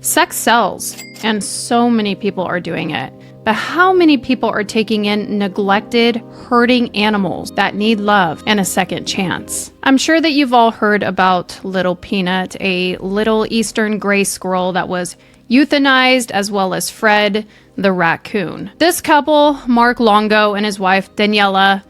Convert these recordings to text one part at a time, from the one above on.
Sex sells, and so many people are doing it. But how many people are taking in neglected, hurting animals that need love and a second chance? I'm sure that you've all heard about Little Peanut, a little eastern gray squirrel that was euthanized, as well as Fred the raccoon. This couple, Mark Longo and his wife Daniela,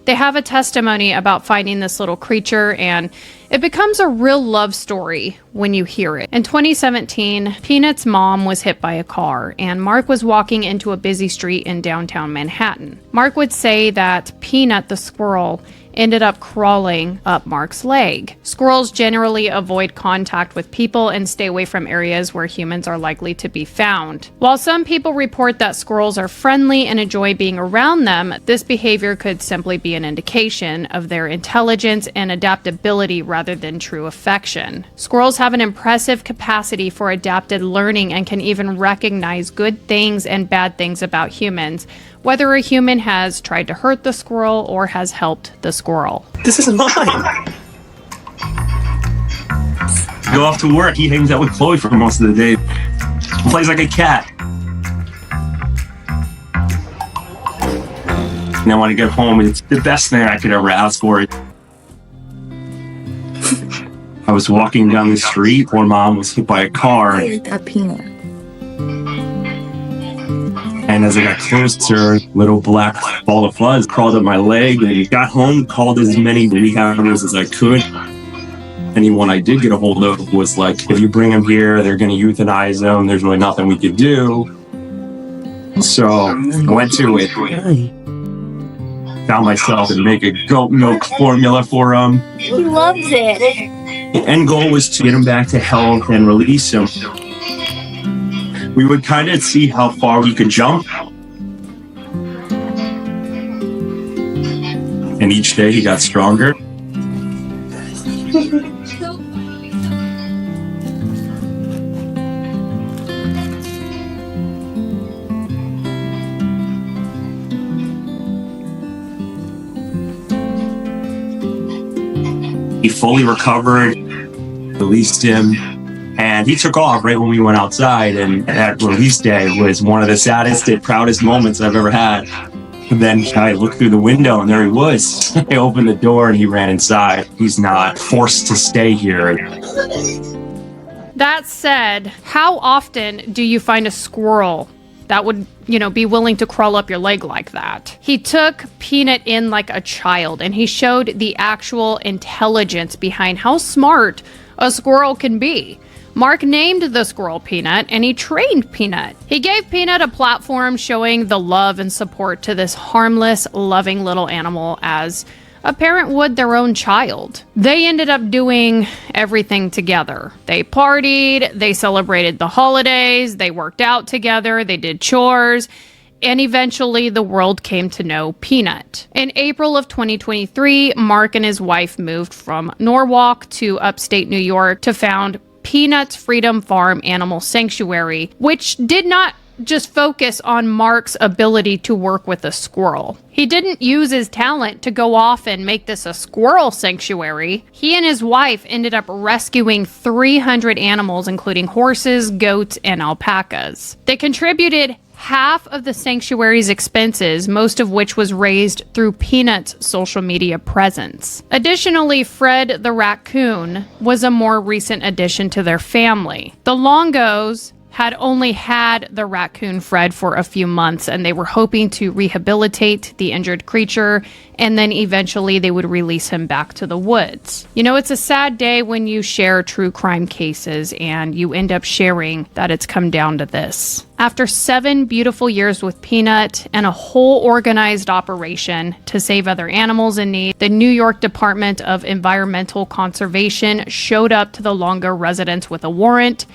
they have a testimony about finding this little creature, and it becomes a real love story when you hear it. In 2017, Peanut's mom was hit by a car, and Mark was walking into a busy street in downtown Manhattan. Mark would say that Peanut, the squirrel, ended up crawling up Mark's leg. Squirrels generally avoid contact with people and stay away from areas where humans are likely to be found. While some people report that squirrels are friendly and enjoy being around them, this behavior could simply be an indication of their intelligence and adaptability rather than true affection. Squirrels have an impressive capacity for adapted learning and can even recognize good things and bad things about humans, whether a human has tried to hurt the squirrel or has helped the squirrel. This is mine. Go off to work. He hangs out with Chloe for most of the day. He plays like a cat. And then when I get home, it's the best thing I could ever ask for. I was walking down the street. Poor mom was hit by a car. I ate that peanut. And as I got closer, little black ball of fuzz crawled up my leg, and he got home, called as many rehabbers as I could. Anyone I did get a hold of was like, if you bring him here, they're going to euthanize him. There's really nothing we could do. So I went to it. Found myself to make a goat milk formula for him. He loves it. The end goal was to get him back to health and release him. We would kind of see how far we could jump. And each day he got stronger. He fully recovered, released him. And he took off right when we went outside, and that release day was one of the saddest and proudest moments I've ever had. And then I looked through the window, and there he was. I opened the door, and he ran inside. He's not forced to stay here. That said, how often do you find a squirrel that would, be willing to crawl up your leg like that? He took Peanut in like a child, and he showed the actual intelligence behind how smart a squirrel can be. Mark named the squirrel Peanut, and he trained Peanut. He gave Peanut a platform showing the love and support to this harmless, loving little animal as a parent would their own child. They ended up doing everything together. They partied, they celebrated the holidays, they worked out together, they did chores, and eventually the world came to know Peanut. In April of 2023, Mark and his wife moved from Norwalk to upstate New York to found Peanut's Freedom Farm Animal Sanctuary, which did not just focus on Mark's ability to work with a squirrel. He didn't use his talent to go off and make this a squirrel sanctuary. He and his wife ended up rescuing 300 animals, including horses, goats, and alpacas. They contributed half of the sanctuary's expenses, most of which was raised through Peanut's social media presence. Additionally, Fred the raccoon was a more recent addition to their family. The Longos had only had the raccoon Fred for a few months, and they were hoping to rehabilitate the injured creature, and then eventually they would release him back to the woods. It's a sad day when you share true crime cases and you end up sharing that it's come down to this. After 7 beautiful years with Peanut and a whole organized operation to save other animals in need, the New York Department of Environmental Conservation showed up to the Longo residence with a warrant,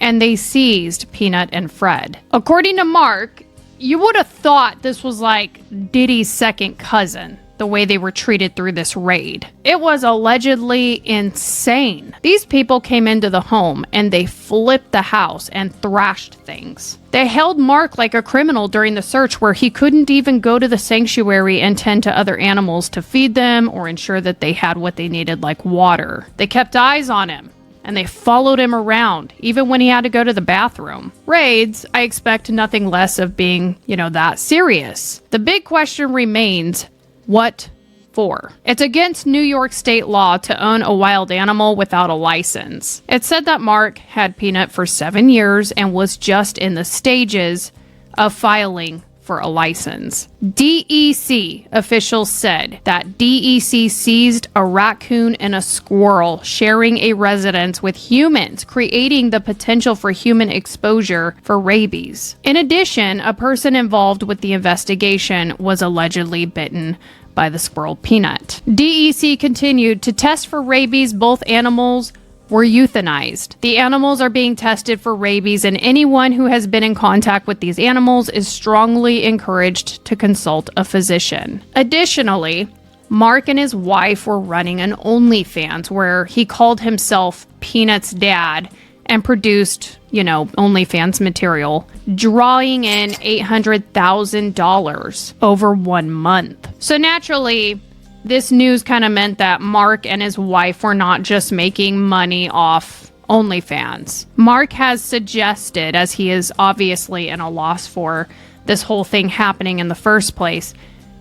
and they seized Peanut and Fred. According to Mark, you would have thought this was like Diddy's second cousin, the way they were treated through this raid. It was allegedly insane. These people came into the home and they flipped the house and thrashed things. They held Mark like a criminal during the search, where he couldn't even go to the sanctuary and tend to other animals to feed them or ensure that they had what they needed, like water. They kept eyes on him. and they followed him around, even when he had to go to the bathroom. Raids, I expect nothing less of being, that serious. The big question remains, what for? It's against New York state law to own a wild animal without a license. It said that Mark had Peanut for 7 years and was just in the stages of filing for a license. DEC officials said that DEC seized a raccoon and a squirrel sharing a residence with humans, creating the potential for human exposure for rabies. In addition, a person involved with the investigation was allegedly bitten by the squirrel Peanut. DEC continued to test for rabies. Both animals were euthanized. The animals are being tested for rabies, and anyone who has been in contact with these animals is strongly encouraged to consult a physician. Additionally, Mark and his wife were running an OnlyFans where he called himself Peanut's dad and produced, OnlyFans material, drawing in $800,000 over 1 month. So naturally, this news kind of meant that Mark and his wife were not just making money off OnlyFans. Mark has suggested, as he is obviously in a loss for this whole thing happening in the first place,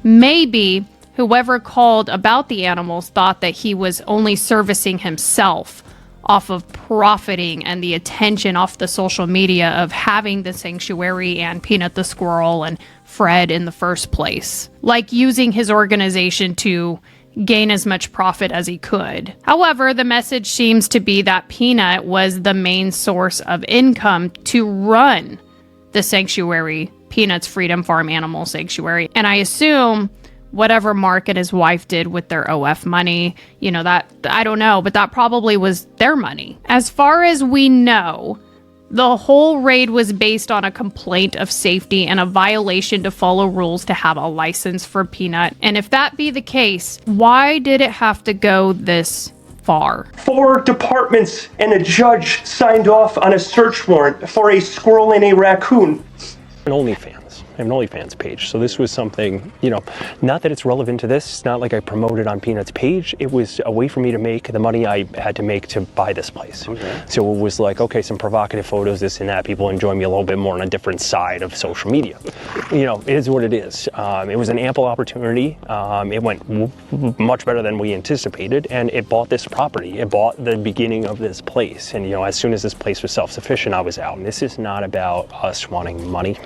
maybe whoever called about the animals thought that he was only servicing himself off of profiting and the attention off the social media of having the sanctuary and Peanut the squirrel and Fred in the first place, like using his organization to gain as much profit as he could. However, the message seems to be that Peanut was the main source of income to run the sanctuary, Peanut's Freedom Farm Animal Sanctuary. And I assume whatever Mark and his wife did with their OF money, that, I don't know, but that probably was their money. As far as we know, the whole raid was based on a complaint of safety and a violation to follow rules to have a license for Peanut. And if that be the case, why did it have to go this far? 4 departments and a judge signed off on a search warrant for a squirrel and a raccoon. An OnlyFans. I have an OnlyFans page. So this was something, not that it's relevant to this. It's not like I promoted on Peanut's page. It was a way for me to make the money I had to make to buy this place. Okay. So it was like, okay, some provocative photos, this and that. People enjoy me a little bit more on a different side of social media. It is what it is. It was an ample opportunity. It went much better than we anticipated, and it bought this property. It bought the beginning of this place. And, as soon as this place was self-sufficient, I was out. And this is not about us wanting money.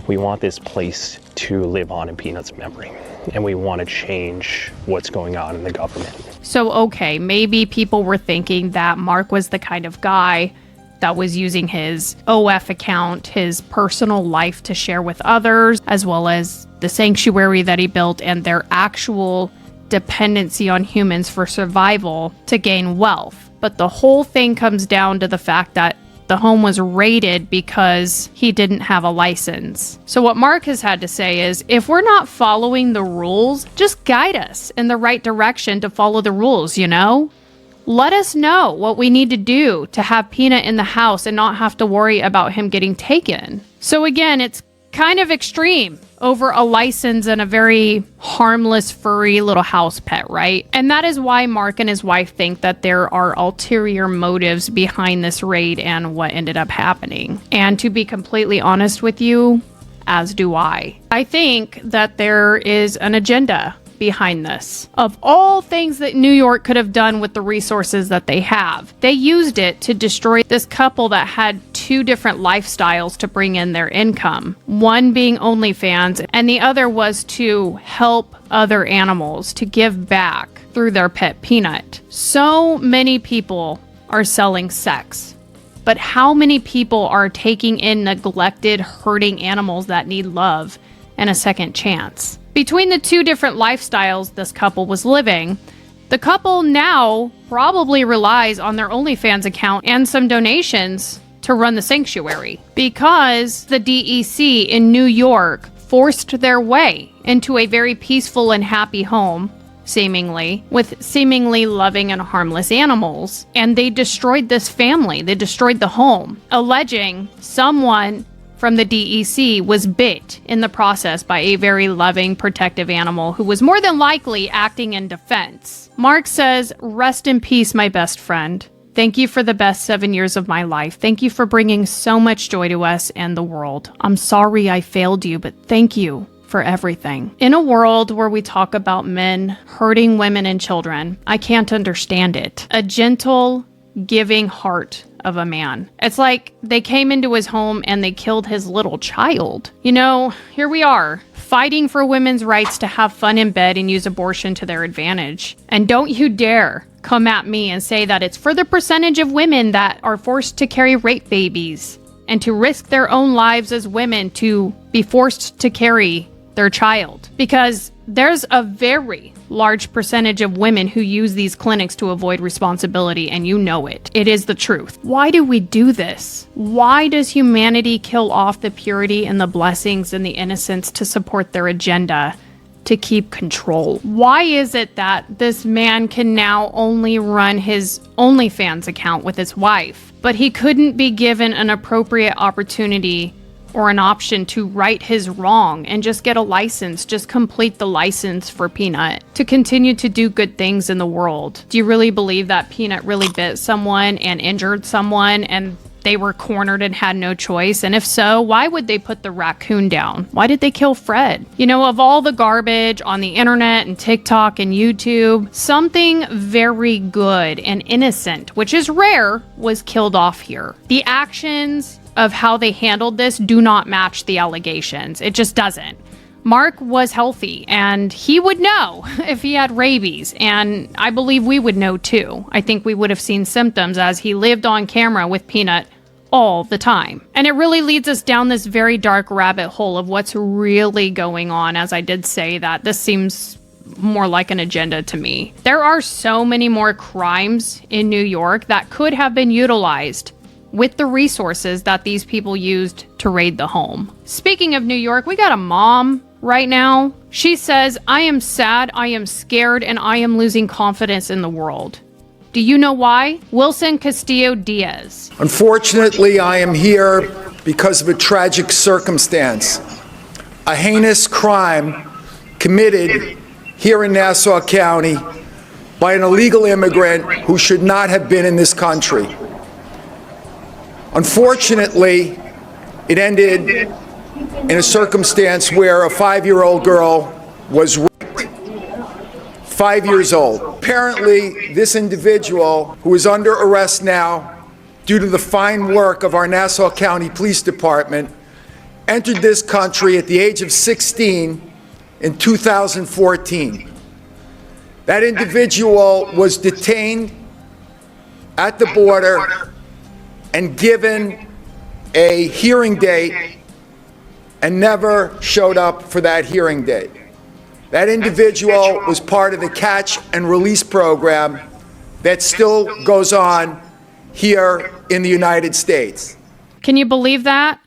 We want this place to live on in Peanut's memory, and we want to change what's going on in the government. So, okay, maybe people were thinking that Mark was the kind of guy that was using his OF account, his personal life to share with others, as well as the sanctuary that he built and their actual dependency on humans for survival to gain wealth. But the whole thing comes down to the fact that the home was raided because he didn't have a license. So what Mark has had to say is, if we're not following the rules, just guide us in the right direction to follow the rules, Let us know what we need to do to have Peanut in the house and not have to worry about him getting taken. So again, it's kind of extreme over a license and a very harmless, furry little house pet, right? And that is why Mark and his wife think that there are ulterior motives behind this raid and what ended up happening. And to be completely honest with you, as do I. I think that there is an agenda behind this. Of all things that New York could have done with the resources that they have, they used it to destroy this couple that had 2 different lifestyles to bring in their income. One being OnlyFans, and the other was to help other animals, to give back through their pet Peanut. So many people are selling sex, but how many people are taking in neglected, hurting animals that need love and a second chance? Between the 2 different lifestyles this couple was living, the couple now probably relies on their OnlyFans account and some donations to run the sanctuary, because the DEC in New York forced their way into a very peaceful and happy home, seemingly, with seemingly loving and harmless animals, and they destroyed this family. They destroyed the home, alleging someone from the DEC was bit in the process by a very loving, protective animal who was more than likely acting in defense. Mark says, "Rest in peace, my best friend. Thank you for the best 7 years of my life. Thank you for bringing so much joy to us and the world. I'm sorry I failed you, but thank you for everything. In a world where we talk about men hurting women and children, I can't understand it. A gentle, giving heart of a man. It's like they came into his home and they killed his little child. You know, here we are, fighting for women's rights to have fun in bed and use abortion to their advantage. And don't you dare come at me and say that it's for the percentage of women that are forced to carry rape babies and to risk their own lives as women to be forced to carry their child. Because there's a very large percentage of women who use these clinics to avoid responsibility, and you know it. It is the truth. Why do we do this? Why does humanity kill off the purity and the blessings and the innocence to support their agenda, to keep control? Why is it that this man can now only run his OnlyFans account with his wife, but he couldn't be given an appropriate opportunity or an option to right his wrong and just get a license, just complete the license for Peanut to continue to do good things in the world? Do you really believe that Peanut really bit someone and injured someone and they were cornered and had no choice? And if so, why would they put the raccoon down? Why did they kill Fred? You know, of all the garbage on the internet and TikTok and YouTube, something very good and innocent, which is rare, was killed off here. The actions of how they handled this do not match the allegations. It just doesn't. Mark was healthy and he would know if he had rabies, and I believe we would know too. I think we would have seen symptoms as he lived on camera with Peanut all the time. And it really leads us down this very dark rabbit hole of what's really going on. As I did say, that this seems more like an agenda to me. There are so many more crimes in New York that could have been utilized with the resources that these people used to raid the home. Speaking of New York, we got a mom right now. She says, "I am sad, I am scared, and I am losing confidence in the world." Do you know why? Wilson Castillo Diaz. Unfortunately, I am here because of a tragic circumstance. A heinous crime committed here in Nassau County by an illegal immigrant who should not have been in this country. Unfortunately, it ended in a circumstance where a 5-year-old girl was raped. 5 years old. Apparently, this individual, who is under arrest now due to the fine work of our Nassau County Police Department, entered this country at the age of 16 in 2014. That individual was detained at the border and given a hearing date and never showed up for that hearing date. That individual was part of the catch and release program that still goes on here in the United States. Can you believe that?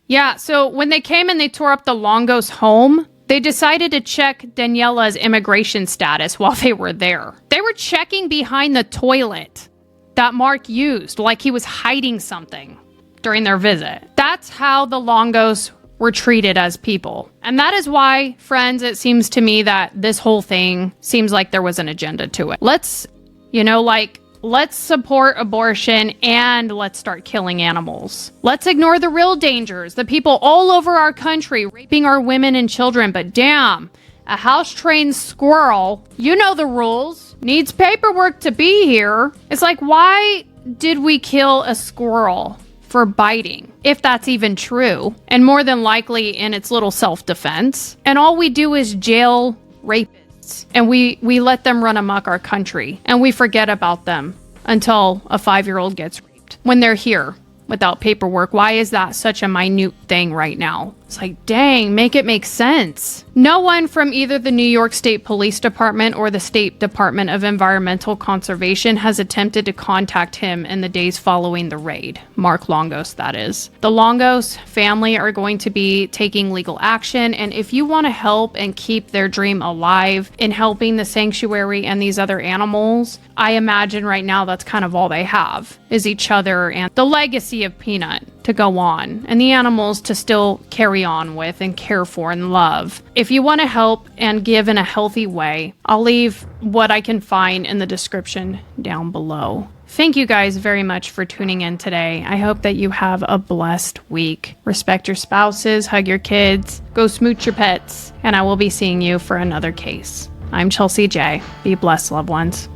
Yeah, so when they came and they tore up the Longo's home, they decided to check Daniela's immigration status while they were there. They were checking behind the toilet that Mark used, like he was hiding something during their visit. That's how the Longos were treated as people. And that is why, friends, it seems to me that this whole thing seems like there was an agenda to it. Let's support abortion and let's start killing animals. Let's ignore the real dangers, the people all over our country raping our women and children. But damn, a house-trained squirrel, you know the rules, needs paperwork to be here. It's like, why did we kill a squirrel for biting, if that's even true? And more than likely in its little self-defense. And all we do is jail rapists. And we let them run amok our country. And we forget about them until a 5-year-old gets raped when they're here without paperwork. Why is that such a minute thing right now? It's like, dang, make it make sense. No one from either the New York State Police Department or the State Department of Environmental Conservation has attempted to contact him in the days following the raid. Mark Longos, that is. The Longos family are going to be taking legal action, and if you want to help and keep their dream alive in helping the sanctuary and these other animals, I imagine right now that's kind of all they have, is each other and the legacy of Peanut to go on and the animals to still carry on with and care for and love. If you want to help and give in a healthy way, I'll leave what I can find in the description down below. Thank you guys very much for tuning in today. I hope that you have a blessed week. Respect your spouses, hug your kids, go smooch your pets, and I will be seeing you for another case. I'm Chelsea J. Be blessed, loved ones.